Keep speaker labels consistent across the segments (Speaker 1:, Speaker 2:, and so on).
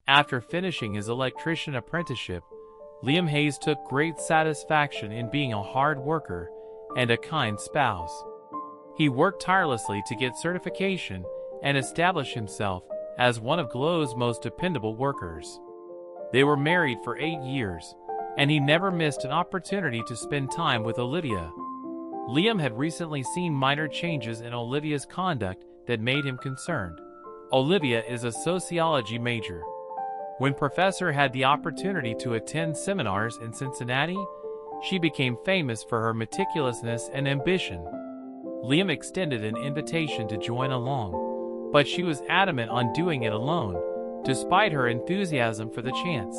Speaker 1: After finishing his electrician apprenticeship, Liam Hayes took great satisfaction in being a hard worker and a kind spouse. He worked tirelessly to get certification and establish himself as one of Glow's most dependable workers. They were married for 8 years, and he never missed an opportunity to spend time with Olivia. Liam had recently seen minor changes in Olivia's conduct that made him concerned. Olivia is a sociology major. When Professor had the opportunity to attend seminars in Cincinnati, she became famous for her meticulousness and ambition. Liam extended an invitation to join along, but she was adamant on doing it alone, despite her enthusiasm for the chance,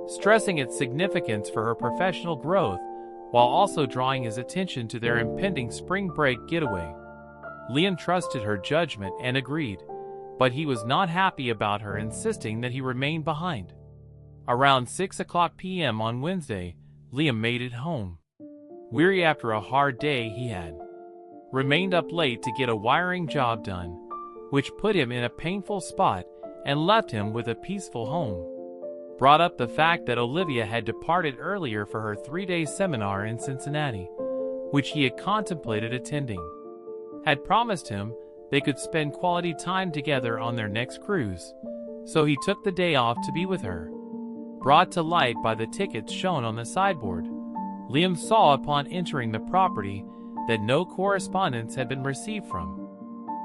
Speaker 1: stressing its significance for her professional growth while also drawing his attention to their impending spring break getaway. Liam trusted her judgment and agreed, but he was not happy about her insisting that he remain behind. Around 6:00 p.m. on Wednesday, Liam made it home. Weary after a hard day he had remained up late to get a wiring job done, which put him in a painful spot and left him with a peaceful home. Brought up the fact that Olivia had departed earlier for her 3-day seminar in Cincinnati, which he had contemplated attending. Had promised him they could spend quality time together on their next cruise, so he took the day off to be with her. Brought to light by the tickets shown on the sideboard, Liam saw upon entering the property that no correspondence had been received from.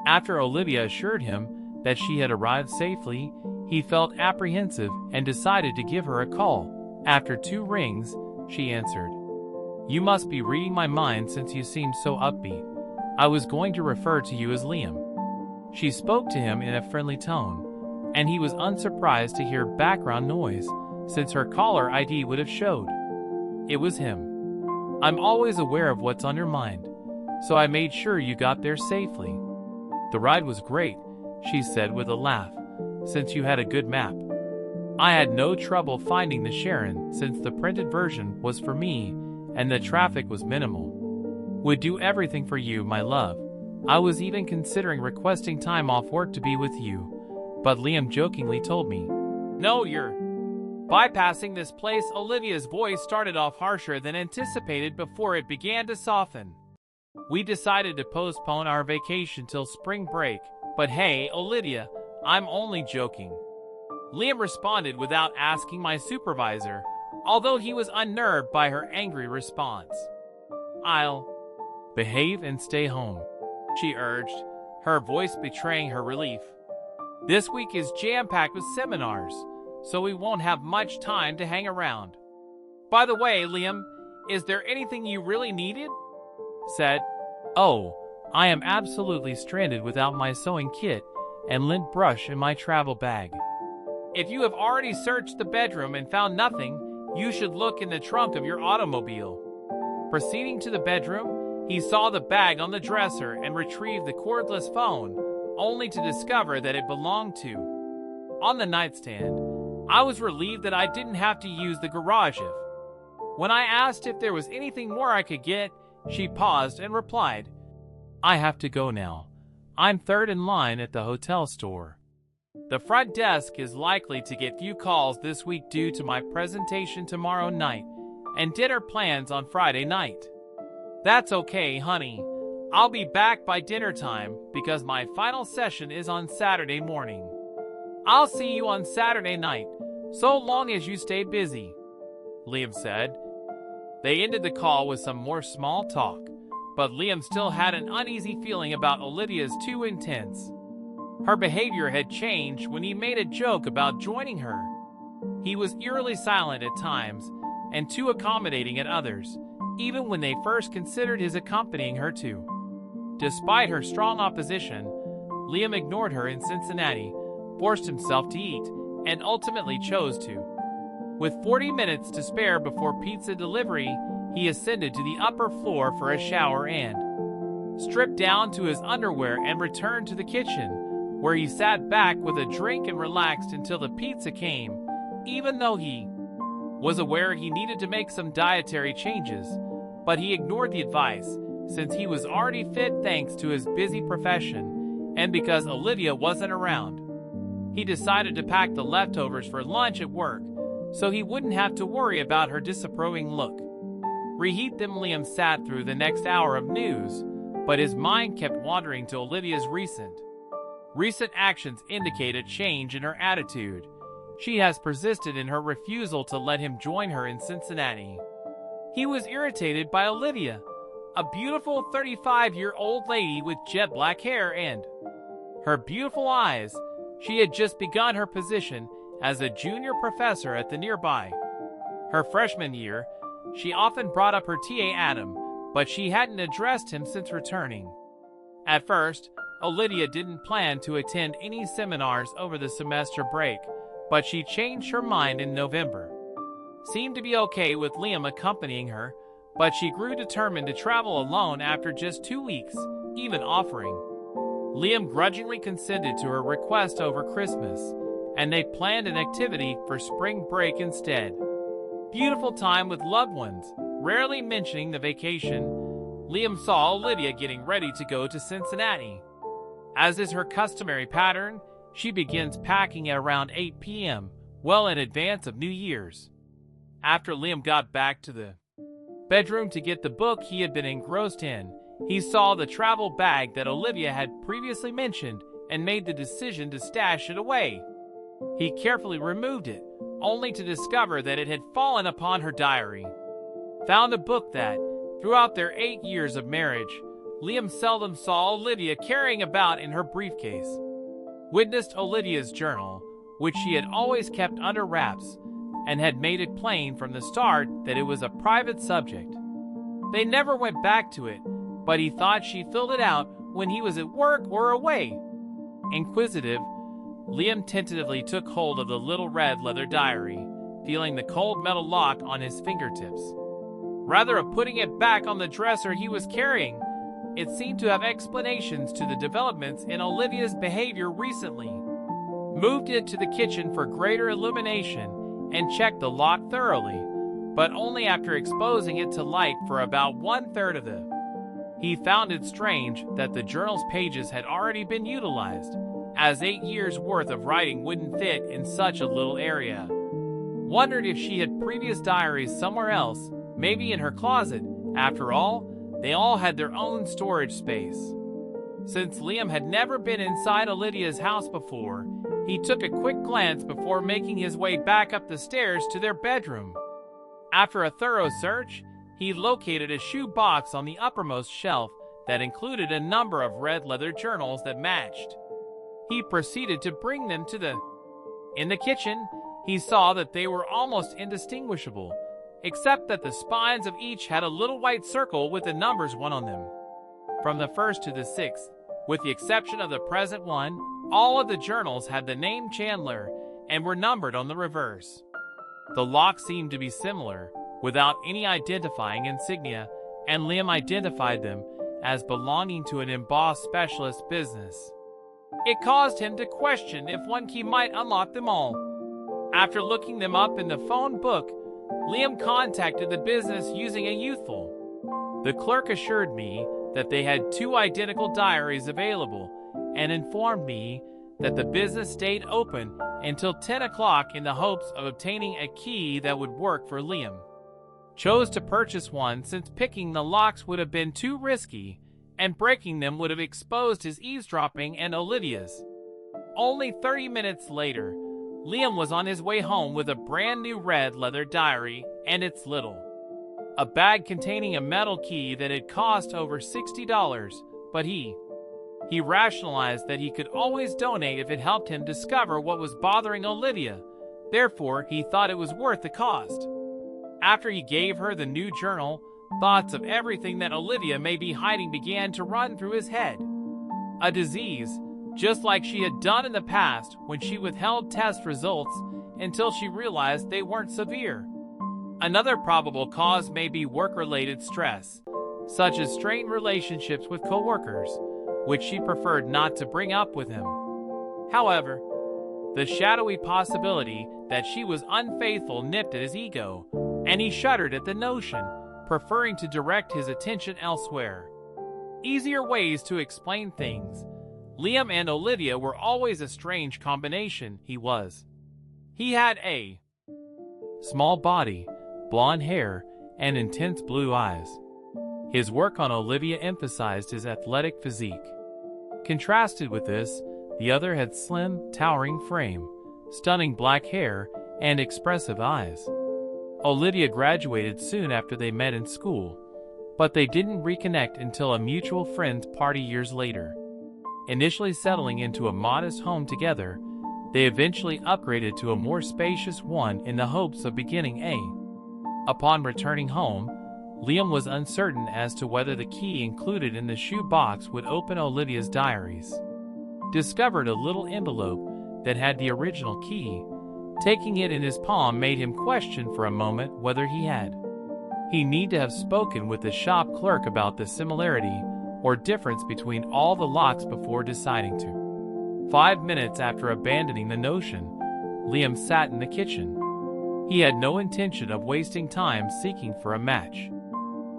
Speaker 1: After Olivia assured him that she had arrived safely, he felt apprehensive and decided to give her a call. After 2 rings, she answered. "You must be reading my mind since you seem so upbeat. I was going to refer to you as Liam." She spoke to him in a friendly tone, and he was unsurprised to hear background noise, since her caller ID would have showed. It was him. "I'm always aware of what's on your mind, so I made sure you got there safely." "The ride was great," she said with a laugh, "since you had a good map." "I had no trouble finding the Sharon since the printed version was for me and the traffic was minimal. Would do everything for you, my love. I was even considering requesting time off work to be with you, but Liam jokingly told me, 'No, you're bypassing this place.'" Olivia's voice started off harsher than anticipated before it began to soften. "We decided to postpone our vacation till spring break, but hey, Olivia, I'm only joking." Liam responded without asking my supervisor, although he was unnerved by her angry response. "I'll behave and stay home," she urged, her voice betraying her relief. "This week is jam-packed with seminars, so we won't have much time to hang around. By the way, Liam, is there anything you really needed?" Said, "Oh, I am absolutely stranded without my sewing kit and lint brush in my travel bag." "If you have already searched the bedroom and found nothing, you should look in the trunk of your automobile." Proceeding to the bedroom, he saw the bag on the dresser and retrieved the cordless phone, only to discover that it belonged to on the nightstand. "I was relieved that I didn't have to use the garage if." When I asked if there was anything more I could get, she paused and replied, "I have to go now. I'm third in line at the hotel store. The front desk is likely to get few calls this week due to my presentation tomorrow night and dinner plans on Friday night." "That's okay, honey. I'll be back by dinner time because my final session is on Saturday morning. I'll see you on Saturday night, so long as you stay busy," Liam said. They ended the call with some more small talk, but Liam still had an uneasy feeling about Olivia's too intense. Her behavior had changed when he made a joke about joining her. He was eerily silent at times and too accommodating at others, even when they first considered his accompanying her too. Despite her strong opposition, Liam ignored her in Cincinnati, forced himself to eat, and ultimately chose to. With 40 minutes to spare before pizza delivery, he ascended to the upper floor for a shower and stripped down to his underwear and returned to the kitchen, where he sat back with a drink and relaxed until the pizza came, even though he was aware he needed to make some dietary changes, but he ignored the advice since he was already fit thanks to his busy profession and because Olivia wasn't around. he decided to pack the leftovers for lunch at work, so he wouldn't have to worry about her disapproving look. Reheat them. Liam sat through the next hour of news, but his mind kept wandering to Olivia's recent actions indicate a change in her attitude. She has persisted in her refusal to let him join her in Cincinnati. He was irritated by Olivia, a beautiful 35-year-old lady with jet black hair and her beautiful eyes. She had just begun her position as a junior professor at the nearby. Her freshman year, she often brought up her TA Adam, but she hadn't addressed him since returning. At first, Olivia didn't plan to attend any seminars over the semester break, but she changed her mind in November. Seemed to be okay with Liam accompanying her, but she grew determined to travel alone after just 2 weeks, even offering. Liam grudgingly consented to her request over Christmas, and they planned an activity for spring break instead. Beautiful time with loved ones. Rarely mentioning the vacation, Liam saw Olivia getting ready to go to Cincinnati. As is her customary pattern, she begins packing at around 8 p.m., well in advance of New Year's. After Liam got back to the bedroom to get the book he had been engrossed in, he saw the travel bag that Olivia had previously mentioned and made the decision to stash it away. He carefully removed it, only to discover that it had fallen upon her diary. Found a book that, throughout their 8 years of marriage, Liam seldom saw Olivia carrying about in her briefcase. Witnessed Olivia's journal, which she had always kept under wraps, and had made it plain from the start that it was a private subject. They never went back to it, but he thought she filled it out when he was at work or away. Inquisitive, Liam tentatively took hold of the little red leather diary, feeling the cold metal lock on his fingertips. Rather of putting it back on the dresser he was carrying, it seemed to have explanations to the developments in Olivia's behavior recently. Moved it to the kitchen for greater illumination and checked the lock thoroughly, but only after exposing it to light for about 1/3 of the. He found it strange that the journal's pages had already been utilized, as 8 years' worth of writing wouldn't fit in such a little area. Wondered if she had previous diaries somewhere else, maybe in her closet. After all, they all had their own storage space. Since Liam had never been inside Olivia's house before, he took a quick glance before making his way back up the stairs to their bedroom. After a thorough search, he located a shoe box on the uppermost shelf that included a number of red leather journals that matched. He proceeded to bring them to the. In the kitchen, he saw that they were almost indistinguishable, except that the spines of each had a little white circle with the numbers 1 on them. From the 1st to the 6th, with the exception of the present one, all of the journals had the name Chandler and were numbered on the reverse. The lock seemed to be similar, without any identifying insignia, and Liam identified them as belonging to an embossed specialist business. It caused him to question if one key might unlock them all. After looking them up in the phone book, Liam contacted the business using a youthful. The clerk assured me that they had 2 identical diaries available and informed me that the business stayed open until 10 o'clock in the hopes of obtaining a key that would work for Liam. Chose to purchase one since picking the locks would have been too risky and breaking them would have exposed his eavesdropping and Olivia's. Only 30 minutes later, Liam was on his way home with a brand new red leather diary and its a bag containing a metal key that had cost over $60, but he rationalized that he could always donate if it helped him discover what was bothering Olivia. Therefore, he thought it was worth the cost. After he gave her the new journal, thoughts of everything that Olivia may be hiding began to run through his head. A disease, just like she had done in the past when she withheld test results until she realized they weren't severe. Another probable cause may be work-related stress, such as strained relationships with coworkers, which she preferred not to bring up with him. However, the shadowy possibility that she was unfaithful nipped at his ego, and he shuddered at the notion, preferring to direct his attention elsewhere. Easier ways to explain things. Liam and Olivia were always a strange combination. He had a small body, blonde hair, and intense blue eyes. His work on Olivia emphasized his athletic physique. Contrasted with this, the other had slim, towering frame, stunning black hair, and expressive eyes. Olivia graduated soon after they met in school, but they didn't reconnect until a mutual friend's party years later. Initially settling into a modest home together, they eventually upgraded to a more spacious one in the hopes of beginning a. Upon returning home, Liam was uncertain as to whether the key included in the shoe box would open Olivia's diaries. Discovered a little envelope that had the original key. Taking it in his palm made him question for a moment whether he need to have spoken with the shop clerk about the similarity or difference between all the locks before deciding to. 5 minutes after abandoning the notion, Liam sat in the kitchen. He had no intention of wasting time seeking for a match.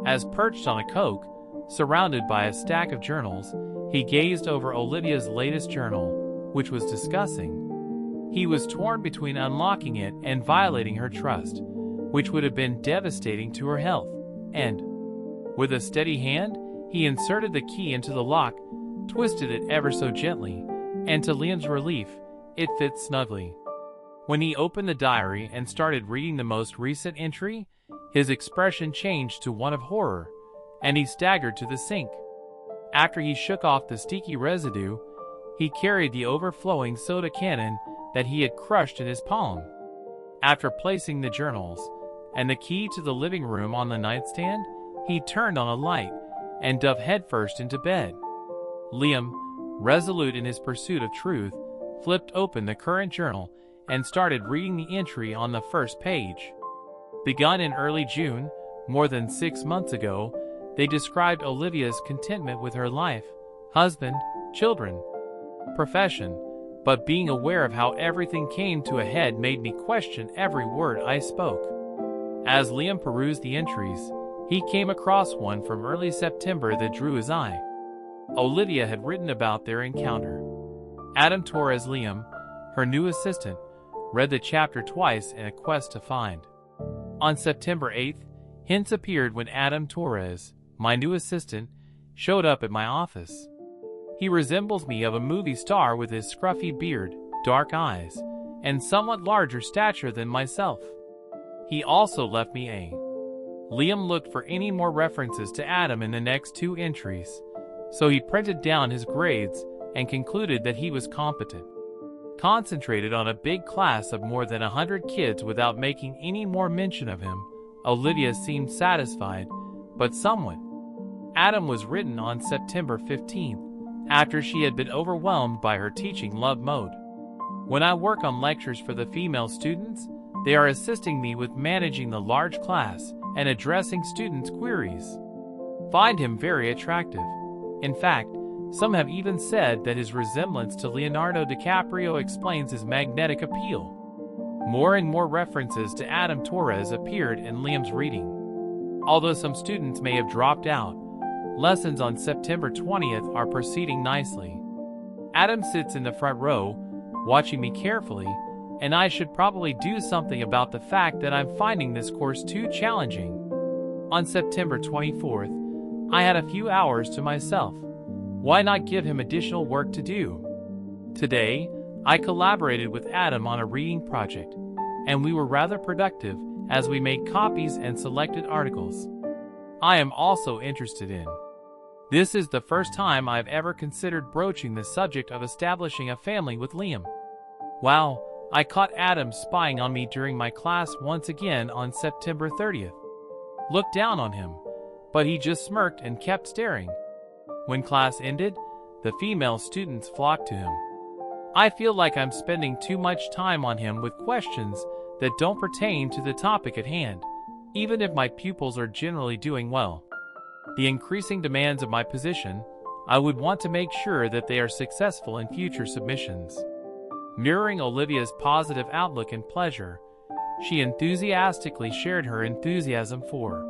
Speaker 1: As perched on a Coke, surrounded by a stack of journals, he gazed over Olivia's latest journal, which was discussing. He was torn between unlocking it and violating her trust, which would have been devastating to her health, and, with a steady hand, he inserted the key into the lock, twisted it ever so gently, and to Liam's relief, it fit snugly. When he opened the diary and started reading the most recent entry, his expression changed to one of horror, and he staggered to the sink. After he shook off the sticky residue, he carried the overflowing soda cannon that he had crushed in his palm. After placing the journals and the key to the living room on the nightstand, he turned on a light and dove headfirst into bed. Liam, resolute in his pursuit of truth, flipped open the current journal and started reading the entry on the first page. Begun in early June, more than 6 months ago, they described Olivia's contentment with her life, husband, children, profession, but being aware of how everything came to a head made me question every word I spoke. As Liam perused the entries, he came across one from early September that drew his eye. Olivia had written about their encounter. Adam Torres, Liam, her new assistant, read the chapter twice in a quest to find. On September 8th, hints appeared when Adam Torres, my new assistant, showed up at my office. He resembles me of a movie star with his scruffy beard, dark eyes, and somewhat larger stature than myself. He also left me a. Liam looked for any more references to Adam in the next 2 entries, so he printed down his grades and concluded that he was competent. Concentrated on a big class of more than 100 kids without making any more mention of him, Olivia seemed satisfied, but somewhat. Adam was written on September 15th, after she had been overwhelmed by her teaching love mode. When I work on lectures for the female students, they are assisting me with managing the large class and addressing students' queries. Find him very attractive. In fact, some have even said that his resemblance to Leonardo DiCaprio explains his magnetic appeal. More and more references to Adam Torres appeared in Liam's reading. Although some students may have dropped out, lessons on September 20th are proceeding nicely. Adam sits in the front row, watching me carefully, and I should probably do something about the fact that I'm finding this course too challenging. On September 24th, I had a few hours to myself. Why not give him additional work to do? Today, I collaborated with Adam on a reading project, and we were rather productive as we made copies and selected articles. I am also interested in. This is the first time I've ever considered broaching the subject of establishing a family with Liam. Wow, I caught Adam spying on me during my class once again on September 30th. Looked down on him, but he just smirked and kept staring. When class ended, the female students flocked to him. I feel like I'm spending too much time on him with questions that don't pertain to the topic at hand, even if my pupils are generally doing well. The increasing demands of my position, I would want to make sure that they are successful in future submissions. Mirroring Olivia's positive outlook and pleasure, she enthusiastically shared her enthusiasm for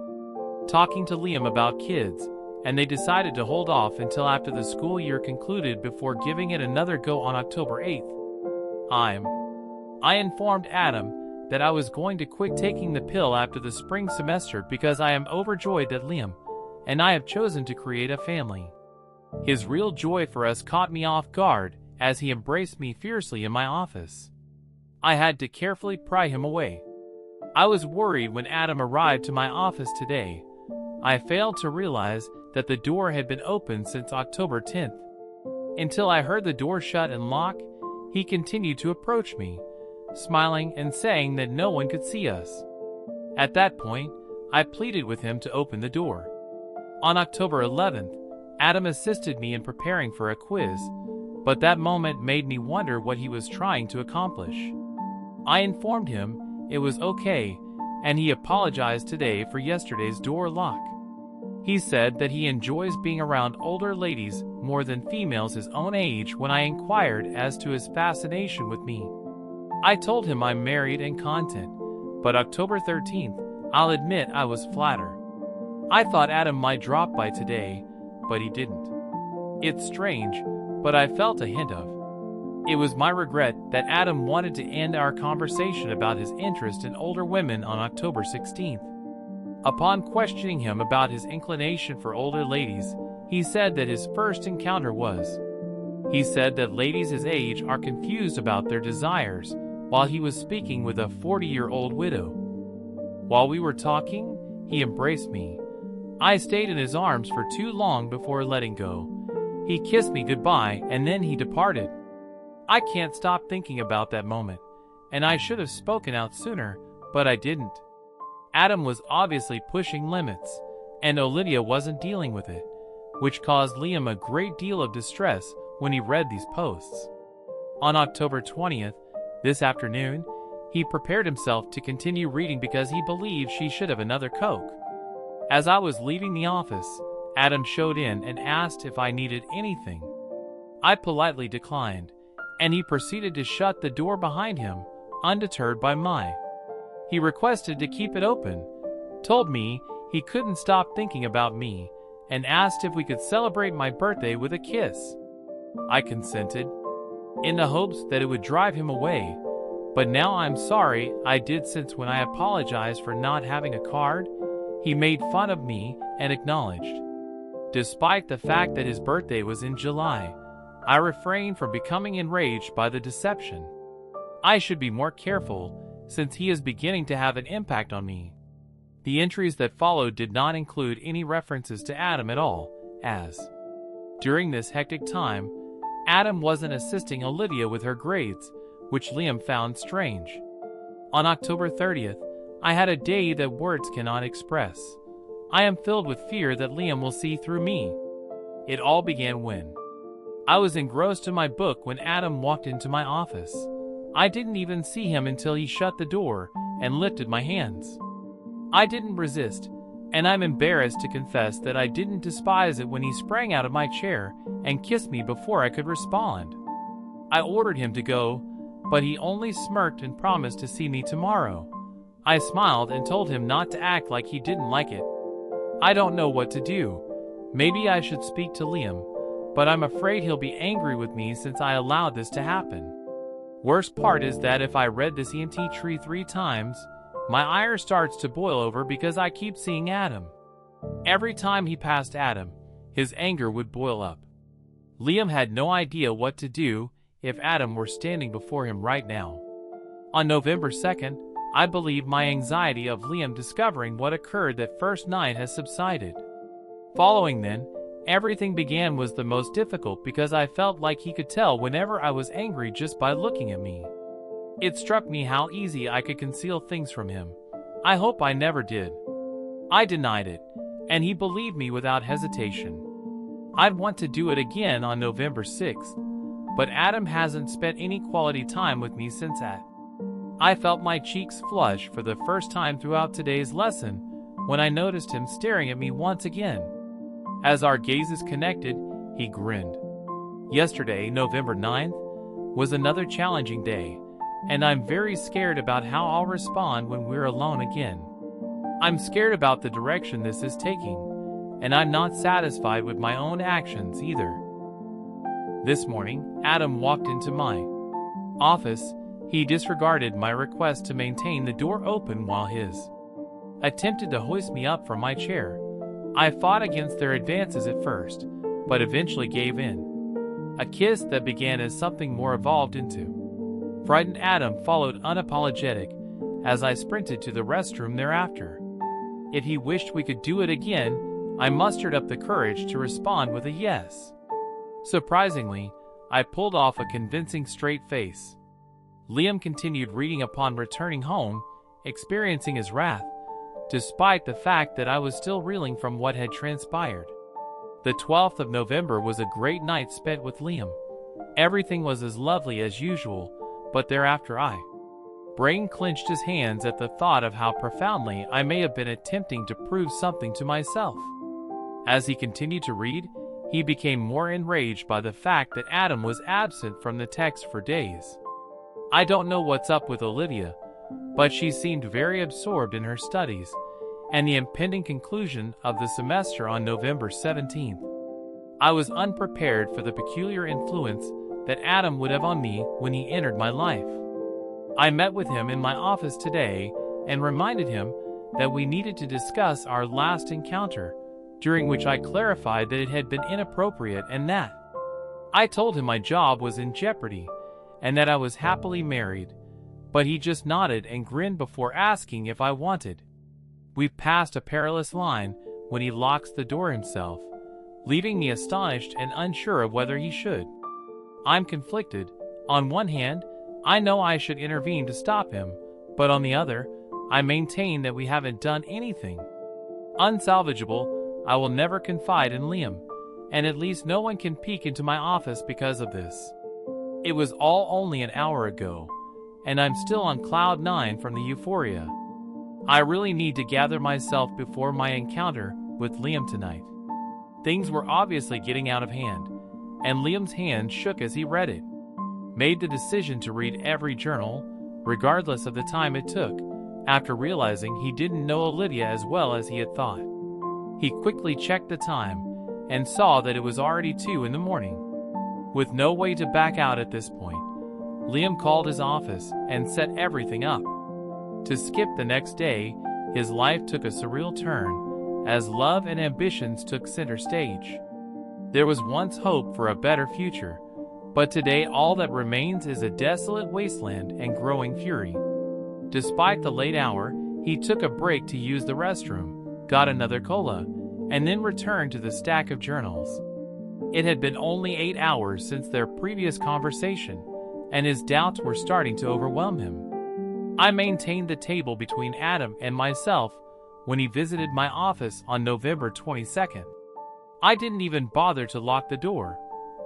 Speaker 1: talking to Liam about kids and they decided to hold off until after the school year concluded before giving it another go on October 8th. I informed Adam that I was going to quit taking the pill after the spring semester because I am overjoyed that Liam and I have chosen to create a family. His real joy for us caught me off guard as he embraced me fiercely in my office. I had to carefully pry him away. I was worried when Adam arrived to my office today. I failed to realize that the door had been open since October 10th. Until I heard the door shut and lock, he continued to approach me, smiling and saying that no one could see us. At that point, I pleaded with him to open the door. On October 11th, Adam assisted me in preparing for a quiz, but that moment made me wonder what he was trying to accomplish. I informed him it was okay, and he apologized today for yesterday's door lock. He said that he enjoys being around older ladies more than females his own age when I inquired as to his fascination with me. I told him I'm married and content, but October 13th, I'll admit I was flattered. I thought Adam might drop by today, but he didn't. It's strange, but I felt a hint of. It was my regret that Adam wanted to end our conversation about his interest in older women on October 16th. Upon questioning him about his inclination for older ladies, he said that his first encounter was. He said that ladies his age are confused about their desires, while he was speaking with a 40-year-old widow. While we were talking, he embraced me. I stayed in his arms for too long before letting go. He kissed me goodbye and then he departed. I can't stop thinking about that moment, and I should have spoken out sooner, but I didn't. Adam was obviously pushing limits, and Olivia wasn't dealing with it, which caused Liam a great deal of distress when he read these posts. On October 20th, this afternoon, he prepared himself to continue reading because he believed she should have another Coke. As I was leaving the office, Adam showed in and asked if I needed anything. I politely declined, and he proceeded to shut the door behind him, undeterred by my. He requested to keep it open, told me he couldn't stop thinking about me, and asked if we could celebrate my birthday with a kiss. I consented, in the hopes that it would drive him away, but now I'm sorry I did, since when I apologized for not having a card, he made fun of me and acknowledged. Despite the fact that his birthday was in July, I refrained from becoming enraged by the deception. I should be more careful, since he is beginning to have an impact on me. The entries that followed did not include any references to Adam at all, as during this hectic time, Adam wasn't assisting Olivia with her grades, which Liam found strange. On October 30th, I had a day that words cannot express. I am filled with fear that Liam will see through me. It all began when I was engrossed in my book when Adam walked into my office. I didn't even see him until he shut the door and lifted my hands. I didn't resist, and I'm embarrassed to confess that I didn't despise it when he sprang out of my chair and kissed me before I could respond. I ordered him to go, but he only smirked and promised to see me tomorrow. I smiled and told him not to act like he didn't like it. I don't know what to do. Maybe I should speak to Liam, but I'm afraid he'll be angry with me since I allowed this to happen. Worst part is that if I read this ENT tree 3 times, my ire starts to boil over because I keep seeing Adam. Every time he passed Adam, his anger would boil up. Liam had no idea what to do if Adam were standing before him right now. On November 2nd, I believe my anxiety of Liam discovering what occurred that first night has subsided. Following then, everything began was the most difficult because I felt like he could tell whenever I was angry just by looking at me. It struck me how easy I could conceal things from him. I hope I never did. I denied it, and he believed me without hesitation. I'd want to do it again on November 6th, but Adam hasn't spent any quality time with me since that. I felt my cheeks flush for the first time throughout today's lesson when I noticed him staring at me once again. As our gazes connected, he grinned. Yesterday, November 9th, was another challenging day, and I'm very scared about how I'll respond when we're alone again. I'm scared about the direction this is taking, and I'm not satisfied with my own actions either. This morning, Adam walked into my office. He disregarded my request to maintain the door open while his attempted to hoist me up from my chair. I fought against their advances at first, but eventually gave in. A kiss that began as something more evolved into. Frightened Adam followed unapologetic as I sprinted to the restroom thereafter. If he wished we could do it again, I mustered up the courage to respond with a yes. Surprisingly, I pulled off a convincing straight face. Liam continued reading upon returning home, experiencing his wrath, despite the fact that I was still reeling from what had transpired. The 12th of November was a great night spent with Liam. Everything was as lovely as usual, but thereafter Brain clenched his hands at the thought of how profoundly I may have been attempting to prove something to myself. As he continued to read, he became more enraged by the fact that Adam was absent from the text for days. I don't know what's up with Olivia, but she seemed very absorbed in her studies and the impending conclusion of the semester on November 17th. I was unprepared for the peculiar influence that Adam would have on me when he entered my life. I met with him in my office today and reminded him that we needed to discuss our last encounter, during which I clarified that it had been inappropriate and that I told him my job was in jeopardy and that I was happily married, but he just nodded and grinned before asking if I wanted. We've passed a perilous line when he locks the door himself, leaving me astonished and unsure of whether he should. I'm conflicted. On one hand, I know I should intervene to stop him, but on the other, I maintain that we haven't done anything unsalvageable. I will never confide in Liam, and at least no one can peek into my office because of this. It was all only an hour ago, and I'm still on cloud 9 from the euphoria. I really need to gather myself before my encounter with Liam tonight. Things were obviously getting out of hand, and Liam's hand shook as he read it. Made the decision to read every journal, regardless of the time it took, after realizing he didn't know Olivia as well as he had thought. He quickly checked the time and saw that it was already 2 in the morning. With no way to back out at this point, Liam called his office and set everything up. To skip the next day, his life took a surreal turn, as love and ambitions took center stage. There was once hope for a better future, but today all that remains is a desolate wasteland and growing fury. Despite the late hour, he took a break to use the restroom, got another cola, and then returned to the stack of journals. It had been only 8 hours since their previous conversation, and his doubts were starting to overwhelm him. I maintained the table between Adam and myself when he visited my office on November 22nd. I didn't even bother to lock the door.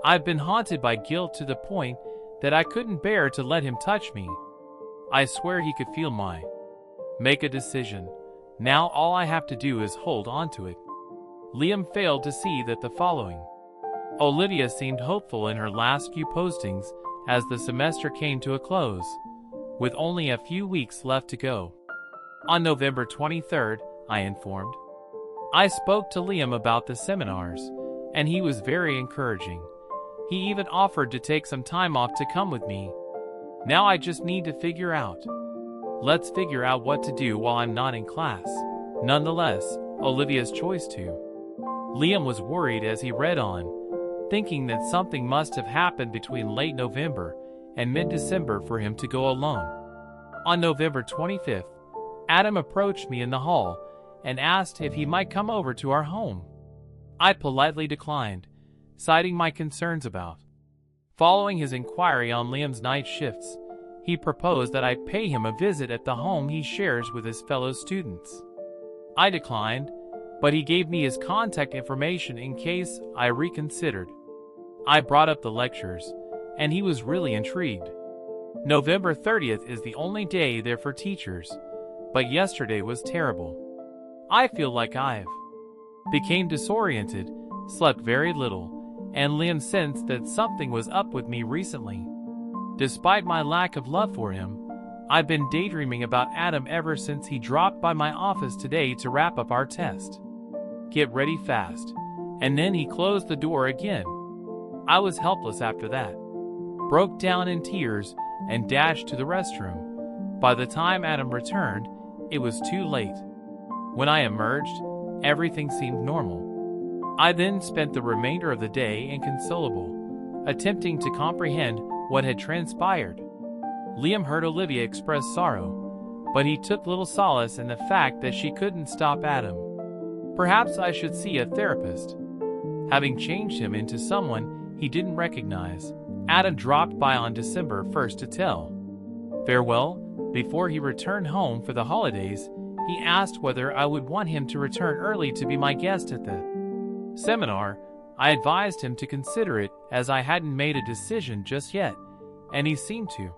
Speaker 1: I've been haunted by guilt to the point that I couldn't bear to let him touch me. I swear he could feel my make a decision. Now all I have to do is hold on to it. Liam failed to see that the following. Olivia seemed hopeful in her last few postings as the semester came to a close, with only a few weeks left to go. On November 23rd, I informed. I spoke to Liam about the seminars, and he was very encouraging. He even offered to take some time off to come with me. Now I just need to figure out. Let's figure out what to do while I'm not in class. Nonetheless, Olivia's choice to. Liam was worried as he read on, thinking that something must have happened between late November and mid-December for him to go alone. On November 25th, Adam approached me in the hall and asked if he might come over to our home. I politely declined, citing my concerns about. Following his inquiry on Liam's night shifts, he proposed that I pay him a visit at the home he shares with his fellow students. I declined, but he gave me his contact information in case I reconsidered. I brought up the lectures, and he was really intrigued. November 30th is the only day there for teachers, but yesterday was terrible. I feel like I've became disoriented, slept very little, and Liam sensed that something was up with me recently. Despite my lack of love for him, I've been daydreaming about Adam ever since he dropped by my office today to wrap up our test. "Get ready fast." And then he closed the door again. I was helpless after that. Broke down in tears and dashed to the restroom. By the time Adam returned, it was too late. When I emerged, everything seemed normal. I then spent the remainder of the day inconsolable, attempting to comprehend what had transpired. Liam heard Olivia express sorrow, but he took little solace in the fact that she couldn't stop Adam. Perhaps I should see a therapist. Having changed him into someone he didn't recognize, Adam dropped by on December 1st to tell farewell. Before he returned home for the holidays, he asked whether I would want him to return early to be my guest at the seminar. I advised him to consider it as I hadn't made a decision just yet, and he seemed to.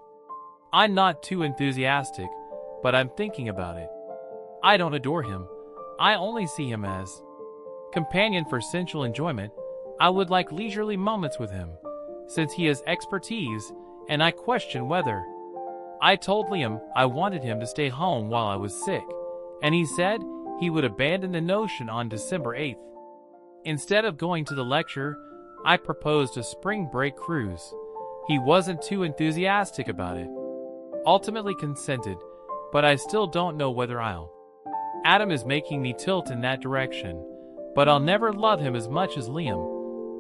Speaker 1: I'm not too enthusiastic, but I'm thinking about it. I don't adore him. I only see him as companion for sensual enjoyment. I would like leisurely moments with him, since he has expertise, and I question whether. I told Liam I wanted him to stay home while I was sick, and he said he would abandon the notion on December 8th. Instead of going to the lecture, I proposed a spring break cruise. He wasn't too enthusiastic about it. Ultimately consented, but I still don't know whether I'll. Adam is making me tilt in that direction, but I'll never love him as much as Liam,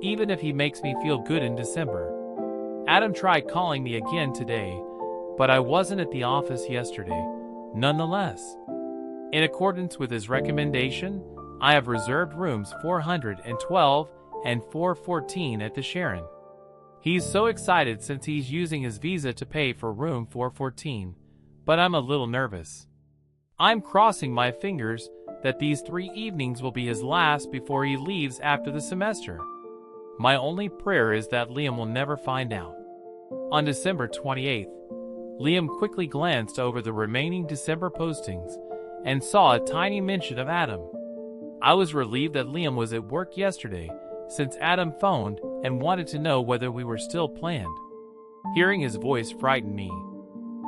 Speaker 1: even if he makes me feel good in December. Adam tried calling me again today, but I wasn't at the office yesterday. Nonetheless, in accordance with his recommendation, I have reserved rooms 412 and 414 at the Sharon. He's so excited since he's using his visa to pay for room 414, but I'm a little nervous. I'm crossing my fingers that these 3 evenings will be his last before he leaves after the semester. My only prayer is that Liam will never find out. On December 28th, Liam quickly glanced over the remaining December postings and saw a tiny mention of Adam. I was relieved that Liam was at work yesterday, since Adam phoned and wanted to know whether we were still planned. Hearing his voice frightened me.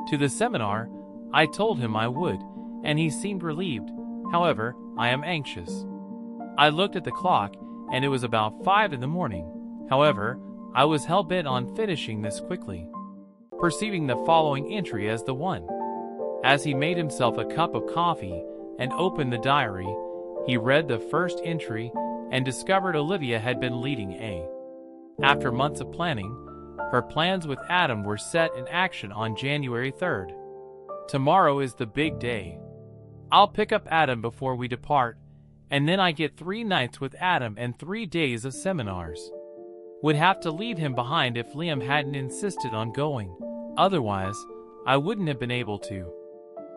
Speaker 1: To the seminar, I told him I would, and he seemed relieved. However, I am anxious. I looked at the clock, and it was about 5 in the morning. However, I was hell-bent on finishing this quickly, perceiving the following entry as the one. As he made himself a cup of coffee and opened the diary, he read the first entry and discovered Olivia had been leading a. After months of planning, her plans with Adam were set in action on January 3rd. Tomorrow is the big day. I'll pick up Adam before we depart, and then I get 3 nights with Adam and 3 days of seminars. Would have to leave him behind if Liam hadn't insisted on going. Otherwise, I wouldn't have been able to.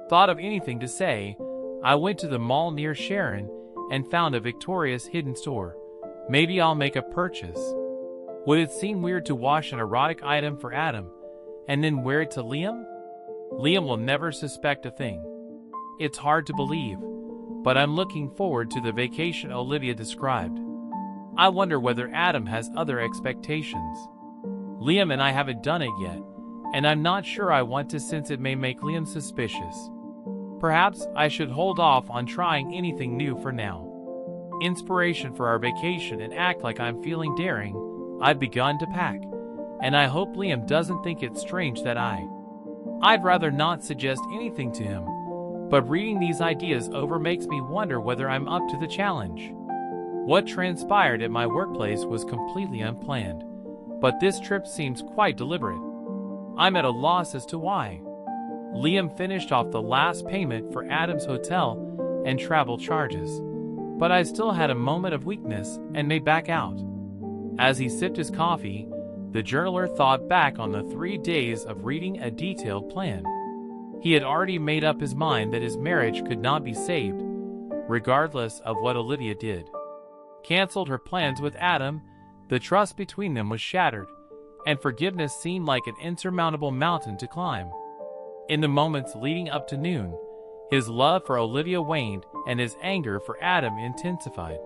Speaker 1: Thought of anything to say, I went to the mall near Sharon and found a Victoria's hidden store. Maybe I'll make a purchase. Would it seem weird to wash an erotic item for Adam and then wear it to Liam? Liam will never suspect a thing. It's hard to believe, but I'm looking forward to the vacation Olivia described. I wonder whether Adam has other expectations. Liam and I haven't done it yet, and I'm not sure I want to since it may make Liam suspicious. Perhaps I should hold off on trying anything new for now. Inspiration for our vacation and act like I'm feeling daring. I've begun to pack, and I hope Liam doesn't think it's strange that I'd rather not suggest anything to him, but reading these ideas over makes me wonder whether I'm up to the challenge. What transpired at my workplace was completely unplanned, but this trip seems quite deliberate. I'm at a loss as to why. Liam finished off the last payment for Adam's hotel and travel charges, but I still had a moment of weakness and may back out. As he sipped his coffee, the journaler thought back on the 3 days of reading a detailed plan. He had already made up his mind that his marriage could not be saved, regardless of what Olivia did. Cancelled her plans with Adam, the trust between them was shattered, and forgiveness seemed like an insurmountable mountain to climb. In the moments leading up to noon, his love for Olivia waned and his anger for Adam intensified.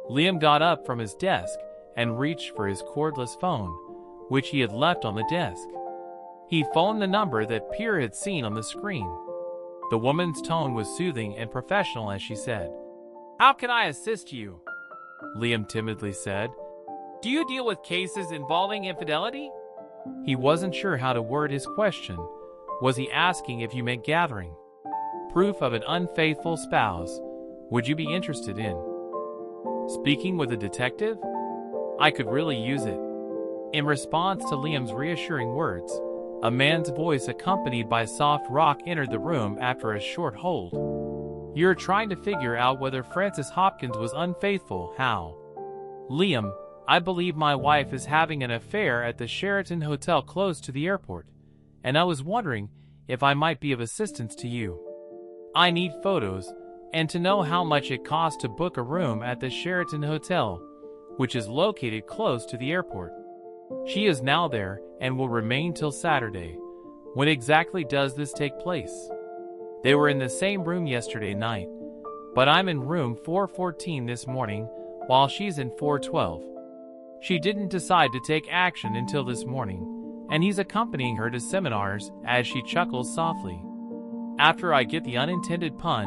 Speaker 1: Liam got up from his desk and reached for his cordless phone, which he had left on the desk. He phoned the number that Pierre had seen on the screen. The woman's tone was soothing and professional as she said, How can I assist you? Liam timidly said. Do you deal with cases involving infidelity? He wasn't sure how to word his question. Was he asking if you meant gathering proof of an unfaithful spouse? Would you be interested in speaking with a detective? I could really use it. In response to Liam's reassuring words, a man's voice accompanied by soft rock entered the room after a short hold. You're trying to figure out whether Frances Hopkins was unfaithful, how? Liam, I believe my wife is having an affair at the Sheraton Hotel close to the airport, and I was wondering if I might be of assistance to you. I need photos, and to know how much it costs to book a room at the Sheraton Hotel, which is located close to the airport. She is now there and will remain till Saturday. When exactly does this take place? They were in the same room yesterday night, but I'm in room 414 this morning while she's in 412. She didn't decide to take action until this morning, and he's accompanying her to seminars as she chuckles softly. After I get the unintended pun,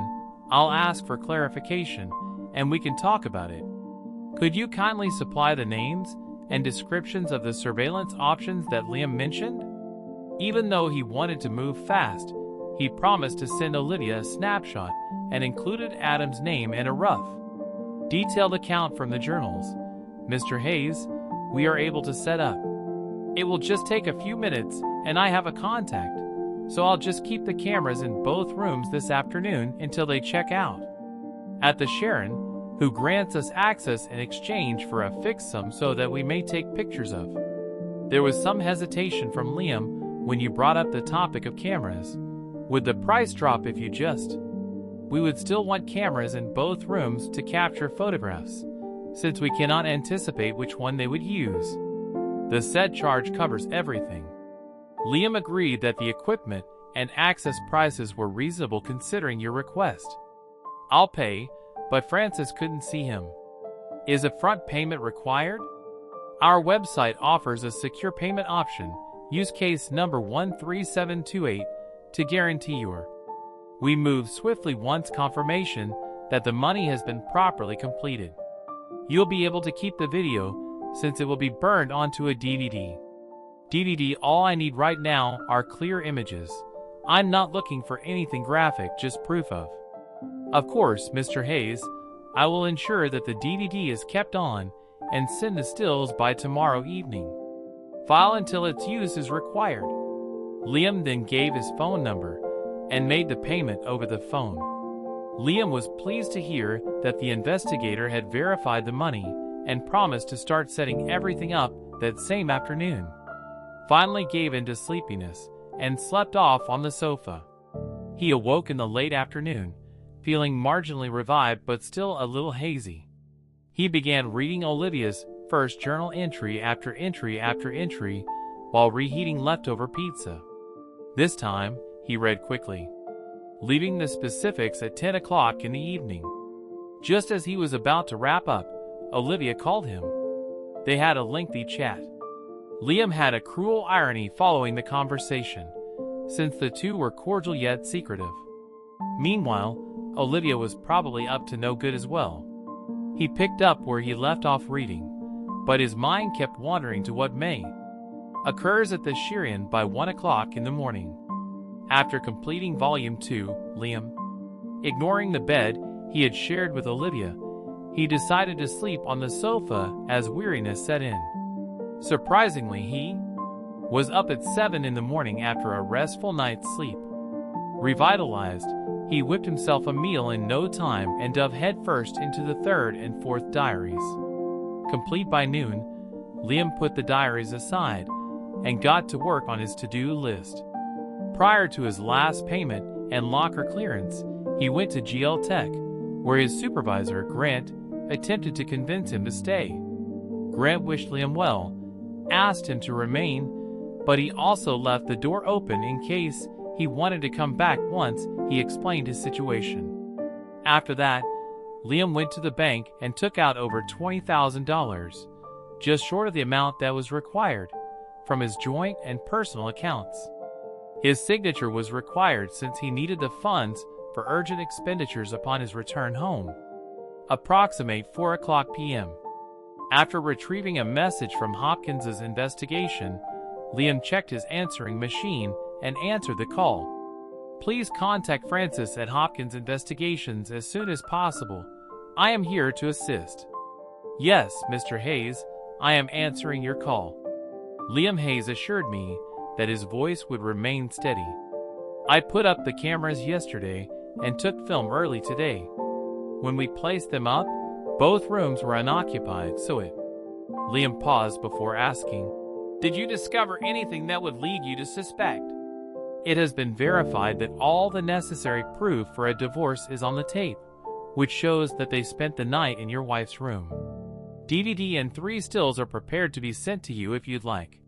Speaker 1: I'll ask for clarification, and we can talk about it. Could you kindly supply the names and descriptions of the surveillance options that Liam mentioned? Even though he wanted to move fast, he promised to send Olivia a snapshot and included Adam's name and a rough, detailed account from the journals. Mr. Hayes, we are able to set up. It will just take a few minutes, and I have a contact, so I'll just keep the cameras in both rooms this afternoon until they check out. At the Sheraton, who grants us access in exchange for a fixed sum so that we may take pictures of. There was some hesitation from Liam when you brought up the topic of cameras. Would the price drop if you just? We would still want cameras in both rooms to capture photographs, since we cannot anticipate which one they would use. The said charge covers everything. Liam agreed that the equipment and access prices were reasonable considering your request. I'll pay, but Frances couldn't see him. Is a front payment required? Our website offers a secure payment option, use case number 13728, to guarantee your. We move swiftly once confirmation that the money has been properly completed. You'll be able to keep the video since it will be burned onto a DVD. All I need right now are clear images. I'm not looking for anything graphic, just proof of. Of course, Mr. Hayes, I will ensure that the DVD is kept on and send the stills by tomorrow evening. File until its use is required. Liam then gave his phone number and made the payment over the phone. Liam was pleased to hear that the investigator had verified the money and promised to start setting everything up that same afternoon. Finally gave in to sleepiness and slept off on the sofa. He awoke in the late afternoon, feeling marginally revived but still a little hazy. He began reading Olivia's first journal entry after entry after entry while reheating leftover pizza. This time, he read quickly, leaving the specifics at 10 o'clock in the evening. Just as he was about to wrap up, Olivia called him. They had a lengthy chat. Liam had a cruel irony following the conversation, since the two were cordial yet secretive. Meanwhile, Olivia was probably up to no good as well. He picked up where he left off reading, but his mind kept wandering to what may occurs at the Sheraton by 1 o'clock in the morning. After completing Volume 2, Liam, ignoring the bed he had shared with Olivia, he decided to sleep on the sofa as weariness set in. Surprisingly, he was up at 7 in the morning after a restful night's sleep. Revitalized, he whipped himself a meal in no time and dove headfirst into the third and fourth diaries. Complete by noon, Liam put the diaries aside and got to work on his to-do list. Prior to his last payment and locker clearance, he went to GL Tech, where his supervisor, Grant, attempted to convince him to stay. Grant wished Liam well, asked him to remain, but he also left the door open in case he wanted to come back once he explained his situation. After that, Liam went to the bank and took out over $20,000, just short of the amount that was required, from his joint and personal accounts. His signature was required since he needed the funds for urgent expenditures upon his return home. Approximate 4 o'clock p.m. After retrieving a message from Hopkins's investigation, Liam checked his answering machine and answered the call. Please contact Francis at Hopkins Investigations as soon as possible. I am here to assist. Yes, Mr. Hayes, I am answering your call. Liam Hayes assured me that his voice would remain steady. I put up the cameras yesterday and took film early today. When we placed them up, both rooms were unoccupied, so it... Liam paused before asking, did you discover anything that would lead you to suspect? It has been verified that all the necessary proof for a divorce is on the tape, which shows that they spent the night in your wife's room. DVD and 3 stills are prepared to be sent to you if you'd like.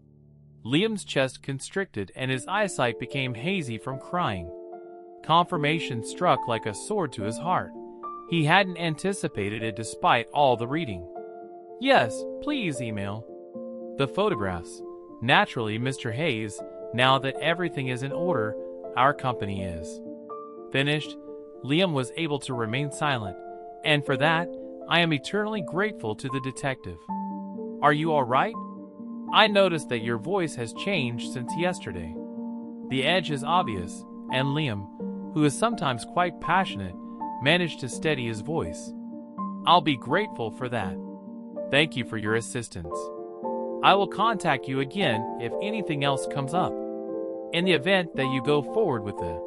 Speaker 1: Liam's chest constricted and his eyesight became hazy from crying. Confirmation struck like a sword to his heart. He hadn't anticipated it despite all the reading. Yes, please email. The photographs. Naturally, Mr. Hayes, now that everything is in order, our company is. Finished, Liam was able to remain silent, and for that, I am eternally grateful to the detective. Are you all right? I noticed that your voice has changed since yesterday. The edge is obvious, and Liam, who is sometimes quite passionate, managed to steady his voice. I'll be grateful for that. Thank you for your assistance. I will contact you again if anything else comes up. In the event that you go forward with it.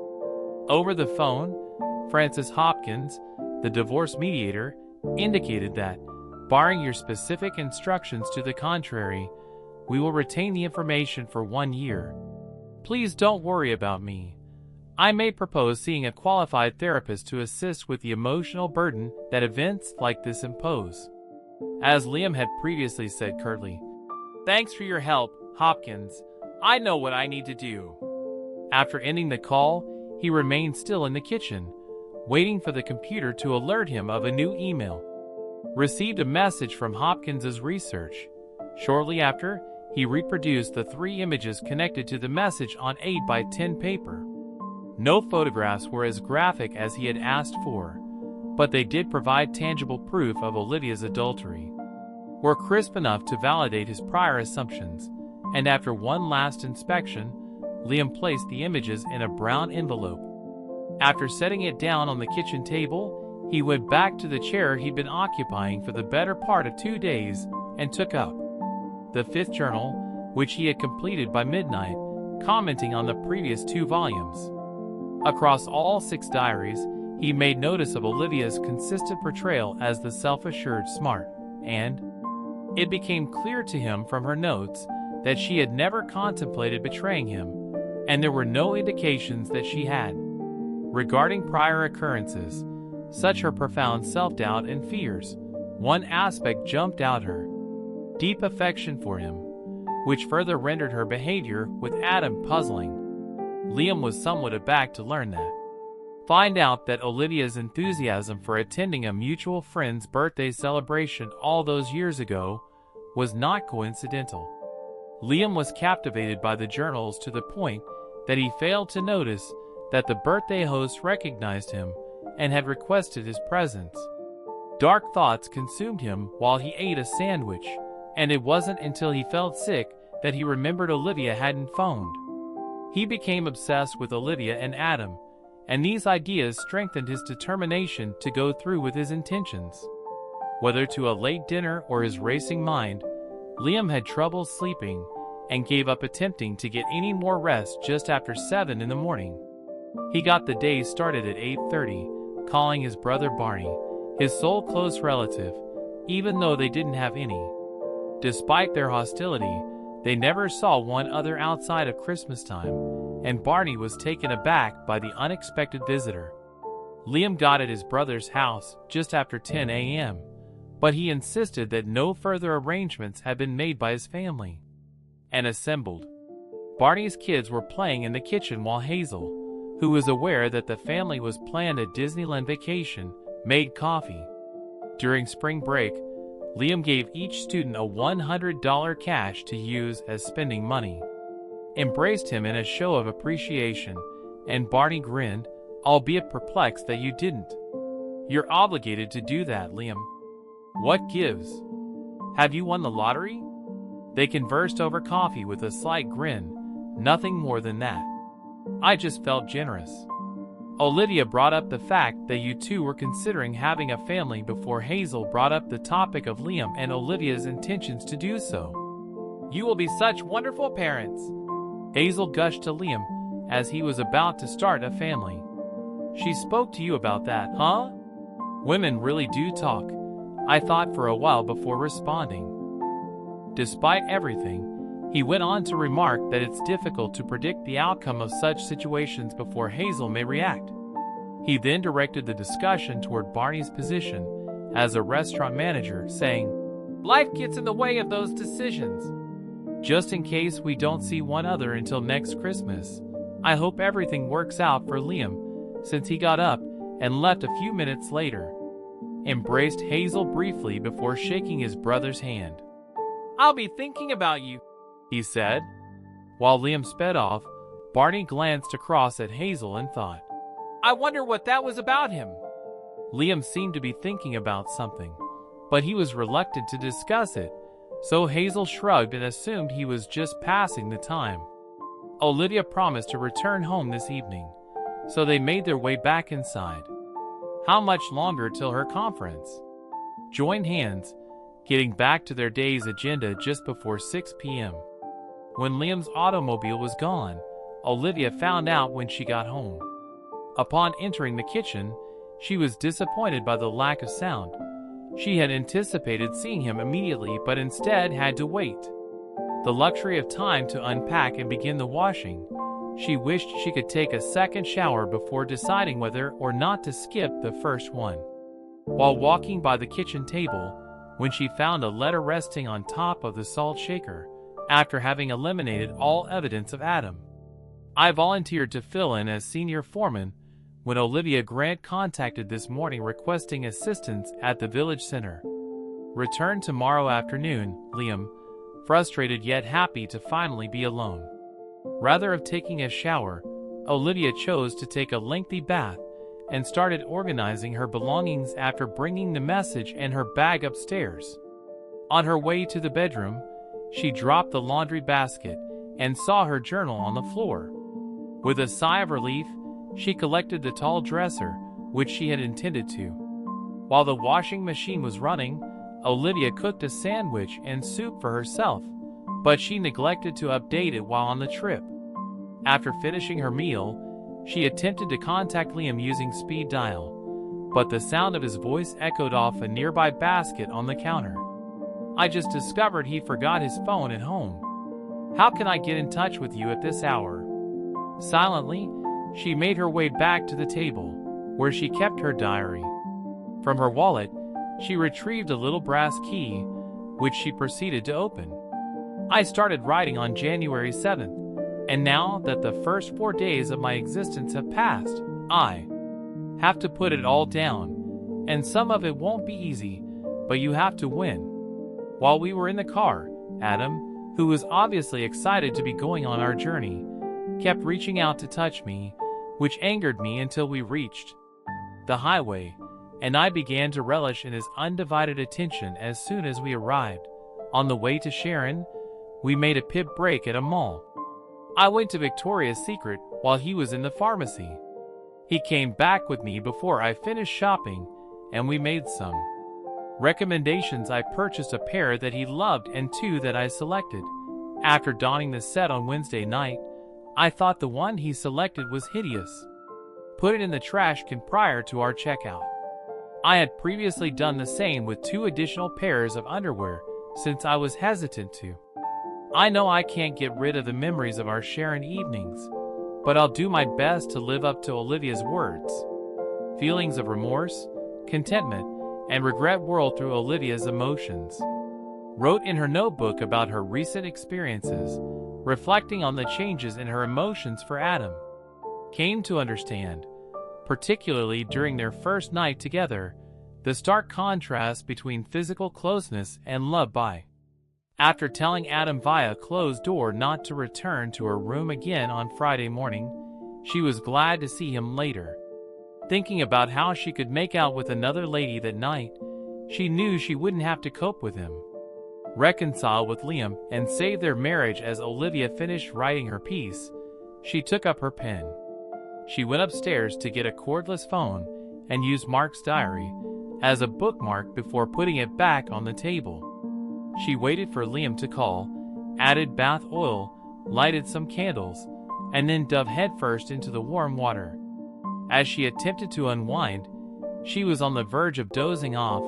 Speaker 1: Over the phone, Francis Hopkins, the divorce mediator, indicated that, barring your specific instructions to the contrary, we will retain the information for 1 year. Please don't worry about me. I may propose seeing a qualified therapist to assist with the emotional burden that events like this impose. As Liam had previously said curtly, thanks for your help, Hopkins. I know what I need to do. After ending the call, he remained still in the kitchen, waiting for the computer to alert him of a new email. Received a message from Hopkins's research. Shortly after, he reproduced the 3 images connected to the message on 8x10 paper. No photographs were as graphic as he had asked for, but they did provide tangible proof of Olivia's adultery. Were crisp enough to validate his prior assumptions, and after one last inspection, Liam placed the images in a brown envelope. After setting it down on the kitchen table, he went back to the chair he'd been occupying for the better part of 2 days and took up the 5th journal, which he had completed by midnight, commenting on the previous 2 volumes. Across all 6 diaries, he made notice of Olivia's consistent portrayal as the self-assured smart, and it became clear to him from her notes that she had never contemplated betraying him, and there were no indications that she had. Regarding prior occurrences, such her profound self-doubt and fears, one aspect jumped out her: deep affection for him, which further rendered her behavior with Adam puzzling. Liam was somewhat aback to learn that. Find out that Olivia's enthusiasm for attending a mutual friend's birthday celebration all those years ago was not coincidental. Liam was captivated by the journals to the point that he failed to notice that the birthday host recognized him and had requested his presence. Dark thoughts consumed him while he ate a sandwich, and it wasn't until he felt sick that he remembered Olivia hadn't phoned. He became obsessed with Olivia and Adam, and these ideas strengthened his determination to go through with his intentions. Whether to a late dinner or his racing mind, Liam had trouble sleeping and gave up attempting to get any more rest just after 7 in the morning. He got the day started at 8:30, calling his brother Barney, his sole close relative, even though they didn't have any. Despite their hostility, they never saw one other outside of Christmas time, and Barney was taken aback by the unexpected visitor. Liam got at his brother's house just after 10 a.m., but he insisted that no further arrangements had been made by his family. And assembled. Barney's kids were playing in the kitchen while Hazel, who was aware that the family was planned a Disneyland vacation, made coffee. During spring break, Liam gave each student a $100 cash to use as spending money. Embraced him in a show of appreciation, and Barney grinned, albeit perplexed that you didn't. You're obligated to do that, Liam. What gives? Have you won the lottery? They conversed over coffee with a slight grin, nothing more than that. I just felt generous. Olivia brought up the fact that you two were considering having a family before Hazel brought up the topic of Liam and Olivia's intentions to do so. You will be such wonderful parents, Hazel gushed to Liam as he was about to start a family. She spoke to you about that, huh? Women really do talk, I thought for a while before responding. Despite everything, he went on to remark that it's difficult to predict the outcome of such situations before Hazel may react. He then directed the discussion toward Barney's position as a restaurant manager, saying, "Life gets in the way of those decisions. Just in case we don't see one another until next Christmas, I hope everything works out for Liam," since he got up and left a few minutes later. Embraced Hazel briefly before shaking his brother's hand. "I'll be thinking about you," he said. While Liam sped off, Barney glanced across at Hazel and thought, "I wonder what that was about him." Liam seemed to be thinking about something, but he was reluctant to discuss it, so Hazel shrugged and assumed he was just passing the time. Olivia promised to return home this evening, so they made their way back inside. How much longer till her conference? Joined hands, getting back to their day's agenda just before 6 p.m. When Liam's automobile was gone, Olivia found out when she got home. Upon entering the kitchen, she was disappointed by the lack of sound. She had anticipated seeing him immediately, but instead had to wait. The luxury of time to unpack and begin the washing. She wished she could take a second shower before deciding whether or not to skip the first one. While walking by the kitchen table, when she found a letter resting on top of the salt shaker, after having eliminated all evidence of Adam. I volunteered to fill in as senior foreman when Olivia Grant contacted this morning requesting assistance at the village center. Return tomorrow afternoon, Liam, frustrated yet happy to finally be alone. Rather of taking a shower, Olivia chose to take a lengthy bath and started organizing her belongings after bringing the message and her bag upstairs. On her way to the bedroom, she dropped the laundry basket and saw her journal on the floor. With a sigh of relief, she collected the tall dresser, which she had intended to. While the washing machine was running, Olivia cooked a sandwich and soup for herself, but she neglected to update it while on the trip. After finishing her meal, she attempted to contact Liam using speed dial, but the sound of his voice echoed off a nearby basket on the counter. "I just discovered he forgot his phone at home. How can I get in touch with you at this hour?" Silently, she made her way back to the table, where she kept her diary. From her wallet, she retrieved a little brass key, which she proceeded to open. "I started writing on January 7th, and now that the first 4 days of my existence have passed, I have to put it all down, and some of it won't be easy, but you have to win." While we were in the car, Adam, who was obviously excited to be going on our journey, kept reaching out to touch me, which angered me until we reached the highway, and I began to relish in his undivided attention. As soon as we arrived on the way to Sharon, we made a pit break at a mall. I went to Victoria's Secret while he was in the pharmacy. He came back with me before I finished shopping, and we made some recommendations. I purchased a pair that he loved and 2 that I selected. After donning the set on Wednesday night, I thought the one he selected was hideous. Put it in the trash can prior to our checkout. I had previously done the same with 2 additional pairs of underwear since I was hesitant to. I know I can't get rid of the memories of our Sharon evenings, but I'll do my best to live up to Olivia's words. Feelings of remorse, contentment, and regret whirled through Olivia's emotions. Wrote in her notebook about her recent experiences, reflecting on the changes in her emotions for Adam. Came to understand, particularly during their first night together, the stark contrast between physical closeness and love by. After telling Adam via closed door not to return to her room again on Friday morning, she was glad to see him later. Thinking about how she could make out with another lady that night, she knew she wouldn't have to cope with him. Reconcile with Liam and save their marriage. As Olivia finished writing her piece, she took up her pen. She went upstairs to get a cordless phone and used Mark's diary as a bookmark before putting it back on the table. She waited for Liam to call, added bath oil, lighted some candles, and then dove headfirst into the warm water. As she attempted to unwind, she was on the verge of dozing off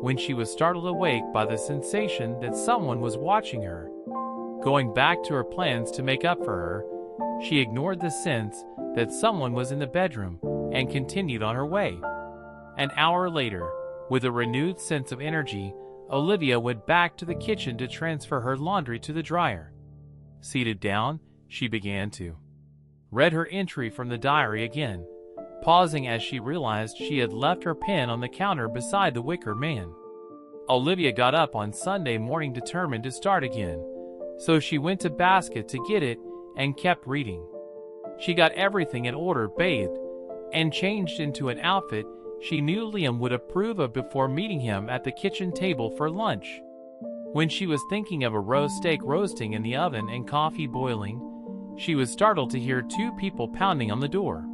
Speaker 1: when she was startled awake by the sensation that someone was watching her. Going back to her plans to make up for her, she ignored the sense that someone was in the bedroom and continued on her way. An hour later, with a renewed sense of energy, Olivia went back to the kitchen to transfer her laundry to the dryer. Seated down, she began to read her entry from the diary again, pausing as she realized she had left her pen on the counter beside the wicker man. Olivia got up on Sunday morning determined to start again, so she went to Basket to get it and kept reading. She got everything in order, bathed, and changed into an outfit she knew Liam would approve of before meeting him at the kitchen table for lunch. When she was thinking of a roast steak roasting in the oven and coffee boiling, she was startled to hear two people pounding on the door.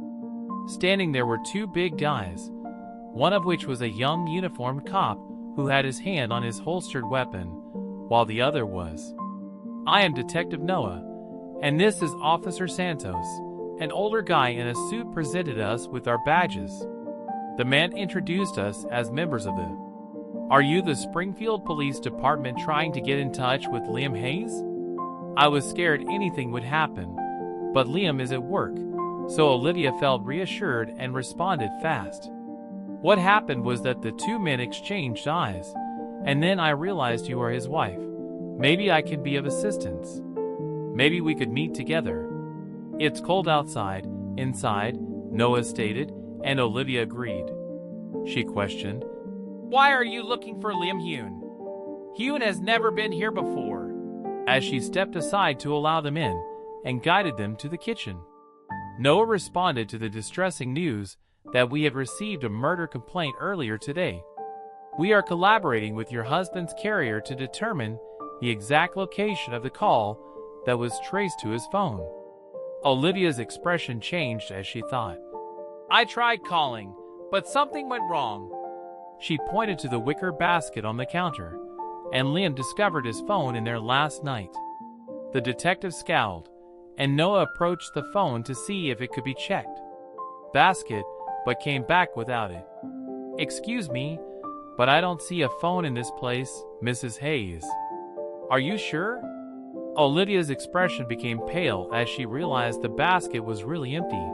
Speaker 1: Standing there were two big guys, one of which was a young uniformed cop who had his hand on his holstered weapon, while the other was, "I am Detective Noah, and this is Officer Santos." An older guy in a suit presented us with our badges. The man introduced us as members of the "Are you the Springfield Police Department trying to get in touch with Liam Hayes?" I was scared anything would happen, but Liam is at work, so Olivia felt reassured and responded fast. What happened was that the two men exchanged eyes, and then I realized you are his wife. Maybe I can be of assistance. Maybe we could meet together. It's cold outside. Inside, Noah stated, and Olivia agreed. She questioned, "Why are you looking for Liam Hune? Hune has never been here before," as she stepped aside to allow them in and guided them to the kitchen. Noah responded to the distressing news that we had received a murder complaint earlier today. "We are collaborating with your husband's carrier to determine the exact location of the call that was traced to his phone." Olivia's expression changed as she thought, "I tried calling, but something went wrong." She pointed to the wicker basket on the counter, and Liam discovered his phone in there last night. The detective scowled, and Noah approached the phone to see if it could be checked. Basket, but came back without it. "Excuse me, but I don't see a phone in this place, Mrs. Hayes." "Are you sure?" Olivia's expression became pale as she realized the basket was really empty.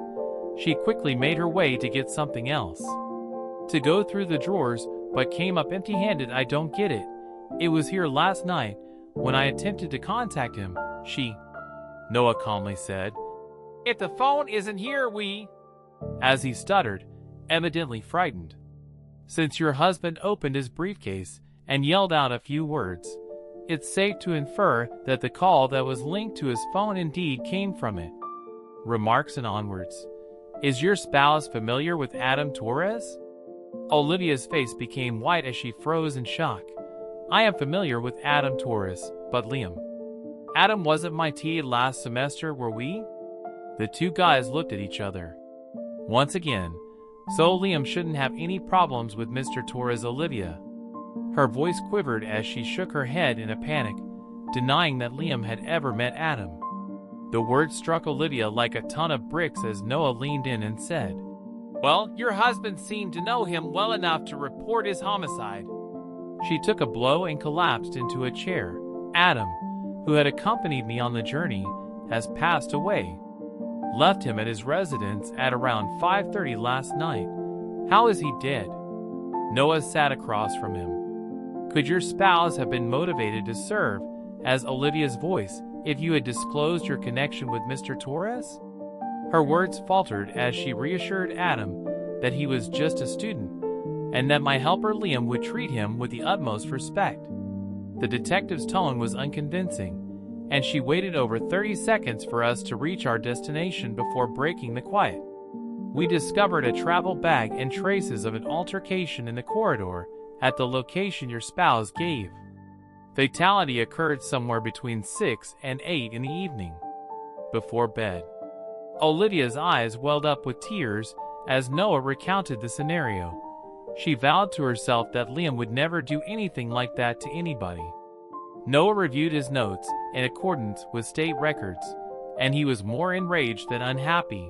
Speaker 1: She quickly made her way to get something else. To go through the drawers, but came up empty-handed. "I don't get it. It was here last night when I attempted to contact him." Noah calmly said, "If the phone isn't here, as he stuttered, evidently frightened. "Since your husband opened his briefcase and yelled out a few words, it's safe to infer that the call that was linked to his phone indeed came from it." Remarks and onwards. "Is your spouse familiar with Adam Torres?" Olivia's face became white as she froze in shock. "I am familiar with Adam Torres, but Liam. Adam wasn't my TA last semester, were we?" The two guys looked at each other. Once again, so Liam shouldn't have any problems with Mr. Torres. Olivia. Her voice quivered as she shook her head in a panic, denying that Liam had ever met Adam. The words struck Olivia like a ton of bricks as Noah leaned in and said, "Well, your husband seemed to know him well enough to report his homicide." She took a blow and collapsed into a chair. "Adam, who had accompanied me on the journey, has passed away. Left him at his residence at around 5:30 last night. How is he dead?" Noah sat across from him. "Could your spouse have been motivated to serve as Olivia's voice if you had disclosed your connection with Mr. Torres?" Her words faltered as she reassured Adam that he was just a student, and that my helper Liam would treat him with the utmost respect. The detective's tone was unconvincing, and she waited over 30 seconds for us to reach our destination before breaking the quiet. We discovered a travel bag and traces of an altercation in the corridor at the location your spouse gave. Fatality occurred somewhere between 6 and 8 in the evening. Before bed. Olivia's eyes welled up with tears as Noah recounted the scenario. She vowed to herself that Liam would never do anything like that to anybody. Noah reviewed his notes in accordance with state records, and he was more enraged than unhappy.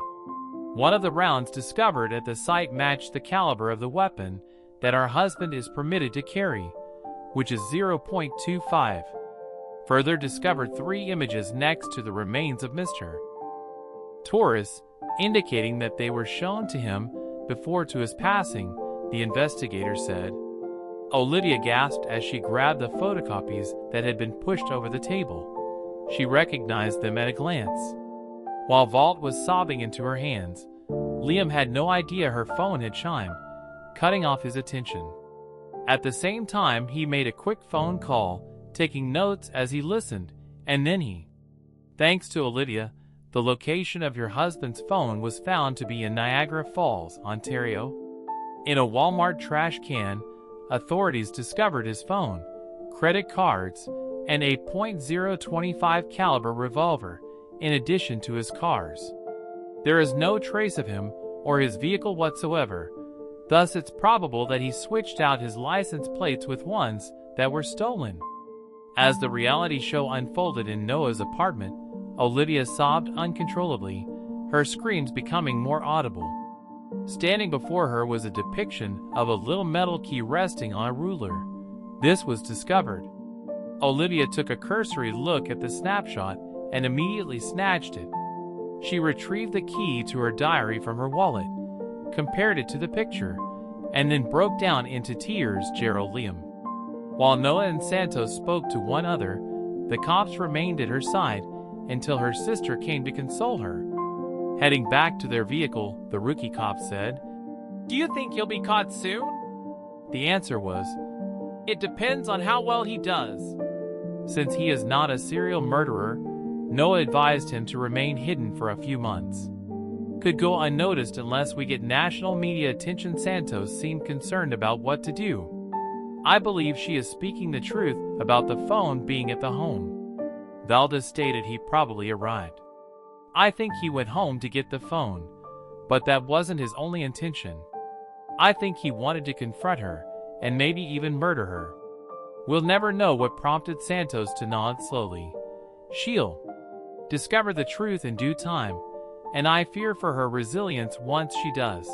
Speaker 1: One of the rounds discovered at the site matched the caliber of the weapon that our husband is permitted to carry, which is .25. Further discovered 3 images next to the remains of Mr. Torres, indicating that they were shown to him before to his passing, the investigator said. Olivia gasped as she grabbed the photocopies that had been pushed over the table. She recognized them at a glance. While Vault was sobbing into her hands, Liam had no idea her phone had chimed, cutting off his attention. At the same time, he made a quick phone call, taking notes as he listened, and then Thanks to Olivia, the location of your husband's phone was found to be in Niagara Falls, Ontario. In a Walmart trash can, authorities discovered his phone, credit cards, and a .025 caliber revolver, in addition to his cars. There is no trace of him or his vehicle whatsoever, thus it's probable that he switched out his license plates with ones that were stolen. As the reality show unfolded in Noah's apartment, Olivia sobbed uncontrollably, her screams becoming more audible. Standing before her was a depiction of a little metal key resting on a ruler. This was discovered. Olivia took a cursory look at the snapshot and immediately snatched it. She retrieved the key to her diary from her wallet, compared it to the picture, and then broke down into tears. Gerald Liam. While Noah and Santos spoke to one another, the cops remained at her side until her sister came to console her. Heading back to their vehicle, the rookie cop said, "Do you think he'll be caught soon?" The answer was, "It depends on how well he does." Since he is not a serial murderer, Noah advised him to remain hidden for a few months. Could go unnoticed unless we get national media attention. Santos seemed concerned about what to do. "I believe she is speaking the truth about the phone being at the home." Valdez stated he probably arrived. "I think he went home to get the phone, but that wasn't his only intention. I think he wanted to confront her, and maybe even murder her. We'll never know what prompted Santos to nod slowly. She'll discover the truth in due time, and I fear for her resilience once she does."